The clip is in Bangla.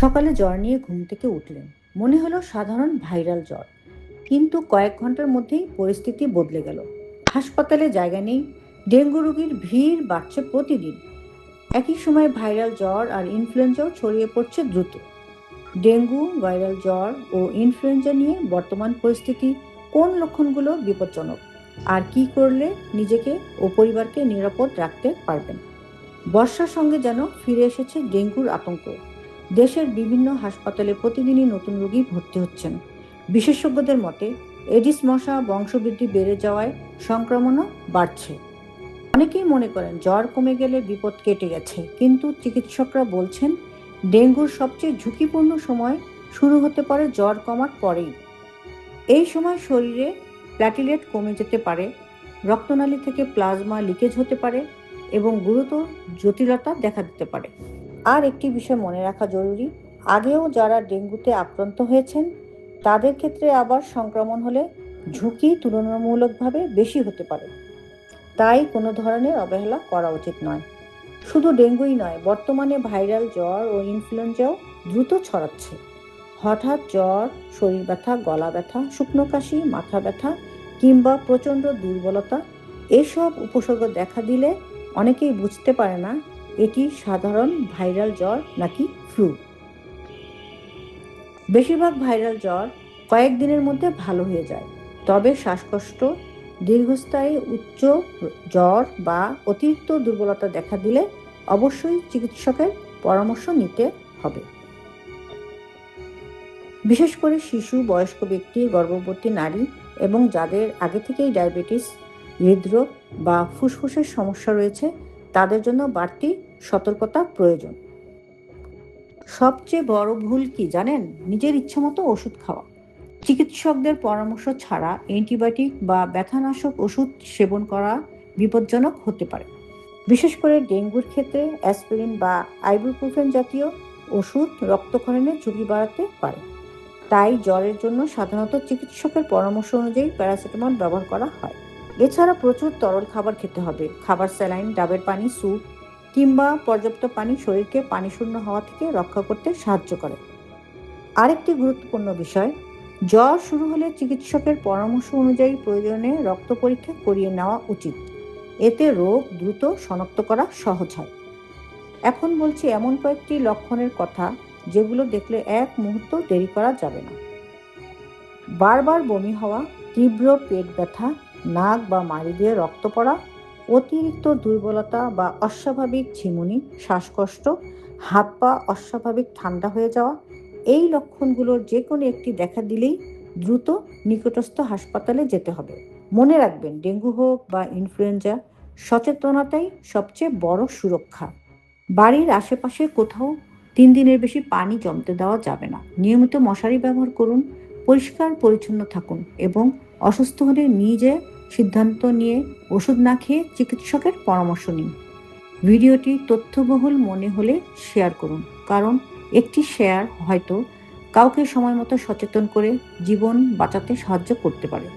সকালে জ্বর নিয়ে ঘুম থেকে উঠলেন। মনে হলো সাধারণ ভাইরাল জ্বর, কিন্তু কয়েক ঘন্টার মধ্যেই পরিস্থিতি বদলে গেল। হাসপাতালে জায়গা নেই, ডেঙ্গু রোগীর ভিড় বাড়ছে প্রতিদিন। একই সময় ভাইরাল জ্বর আর ইনফ্লুয়েঞ্জাও ছড়িয়ে পড়ছে দ্রুত। ডেঙ্গু, ভাইরাল জ্বর ও ইনফ্লুয়েঞ্জা নিয়ে বর্তমান পরিস্থিতি, কোন লক্ষণগুলো বিপজ্জনক, আর কি করলে নিজেকে ও পরিবারকে নিরাপদ রাখতে পারবেন। বর্ষার সঙ্গে যেন ফিরে এসেছে ডেঙ্গুর আতঙ্ক। দেশের বিভিন্ন হাসপাতালে প্রতিদিনই নতুন রোগী ভর্তি হচ্ছেন। বিশেষজ্ঞদের মতে, এডিস মশা বংশবৃদ্ধি বেড়ে যাওয়ায় সংক্রমণও বাড়ছে। অনেকেই মনে করেন জ্বর কমে গেলে বিপদ কেটে গেছে, কিন্তু চিকিৎসকরা বলছেন ডেঙ্গুর সবচেয়ে ঝুঁকিপূর্ণ সময় শুরু হতে পারে জ্বর কমার পরেই। এই সময় শরীরে প্ল্যাটিলেট কমে যেতে পারে, রক্তনালী থেকে প্লাজমা লিকেজ হতে পারে এবং গুরুতর জটিলতা দেখা দিতে পারে। আর একটি বিষয় মনে রাখা জরুরি, আগেও যারা ডেঙ্গুতে আক্রান্ত হয়েছেন তাদের ক্ষেত্রে আবার সংক্রমণ হলে ঝুঁকি তুলনামূলকভাবে বেশি হতে পারে। তাই কোনো ধরনের অবহেলা করা উচিত নয়। শুধু ডেঙ্গুই নয়, বর্তমানে ভাইরাল জ্বর ও ইনফ্লুয়েঞ্জাও দ্রুত ছড়াচ্ছে। হঠাৎ জ্বর, শরীর ব্যথা, গলা ব্যথা, শুকনো কাশি, মাথা ব্যথা কিংবা প্রচণ্ড দুর্বলতা, এসব উপসর্গ দেখা দিলে অনেকেই বুঝতে পারে না এটি সাধারণ ভাইরাল জ্বর নাকি ফ্লু। বেশিরভাগ ভাইরাল জ্বর কয়েকদিনের মধ্যে ভালো হয়ে যায়, তবে শ্বাসকষ্ট, দীর্ঘস্থায়ী উচ্চ জ্বর বা অতিরিক্ত দুর্বলতা দেখা দিলে অবশ্যই চিকিৎসকের পরামর্শ নিতে হবে। বিশেষ করে শিশু, বয়স্ক ব্যক্তি, গর্ভবতী নারী এবং যাদের আগে থেকেই ডায়াবেটিস, হৃদরোগ বা ফুসফুসের সমস্যা রয়েছে, তাদের জন্য বাড়তি সতর্কতা প্রয়োজন। সবচেয়ে বড় ভুল কি জানেন? নিজের ইচ্ছামতো ওষুধ খাওয়া। চিকিৎসকদের পরামর্শ ছাড়া অ্যান্টিবায়োটিক বা ব্যথানাশক ওষুধ সেবন করা বিপজ্জনক হতে পারে। বিশেষ করে ডেঙ্গুর ক্ষেত্রে অ্যাসপিরিন বা আইবুপ্রোফেন জাতীয় ওষুধ রক্তক্ষরণের ঝুঁকি বাড়াতে পারে। তাই জ্বরের জন্য সাধারণত চিকিৎসকের পরামর্শ অনুযায়ী প্যারাসিটামল ব্যবহার করা হয়। এছাড়া প্রচুর তরল খাবার খেতে হবে। খাবার, স্যালাইন, ডাবের পানি, স্যুপ কিংবা পর্যাপ্ত পানি শরীরকে পানিশূন্য হওয়া থেকে রক্ষা করতে সাহায্য করে। আরেকটি গুরুত্বপূর্ণ বিষয়, জ্বর শুরু হলে চিকিৎসকের পরামর্শ অনুযায়ী প্রয়োজনে রক্ত পরীক্ষা করিয়ে নেওয়া উচিত। এতে রোগ দ্রুত শনাক্ত করা সহজ হয়। এখন বলছি এমন কয়েকটি লক্ষণের কথা যেগুলো দেখলে এক মুহূর্ত দেরি করা যাবে না। বারবার বমি হওয়া, তীব্র পেট ব্যথা, নাক বা মাড়ি দিয়ে রক্ত পড়া, অতিরিক্ত দুর্বলতা বা অস্বাভাবিক ঝিমুনি, শ্বাসকষ্ট, হাত পা অস্বাভাবিক ঠান্ডা হয়ে যাওয়া, এই লক্ষণগুলোর যে কোনো একটি দেখা দিলেই দ্রুত নিকটস্থ হাসপাতালে যেতে হবে। মনে রাখবেন, ডেঙ্গু হোক বা ইনফ্লুয়েঞ্জা, সচেতনতাই সবচেয়ে বড় সুরক্ষা। বাড়ির আশেপাশে কোথাও 3 দিনের বেশি পানি জমতে দেওয়া যাবে না। নিয়মিত মশারি ব্যবহার করুন, পরিষ্কার পরিচ্ছন্ন থাকুন এবং অসুস্থ হলে নিজে সিদ্ধান্ত নিয়ে ওষুধ না খেয়ে চিকিৎসকের পরামর্শ নিন। ভিডিওটি তথ্যবহুল মনে হলে শেয়ার করুন, কারণ একটি শেয়ার হয়তো কাউকে সময় মতো সচেতন করে জীবন বাঁচাতে সাহায্য করতে পারে।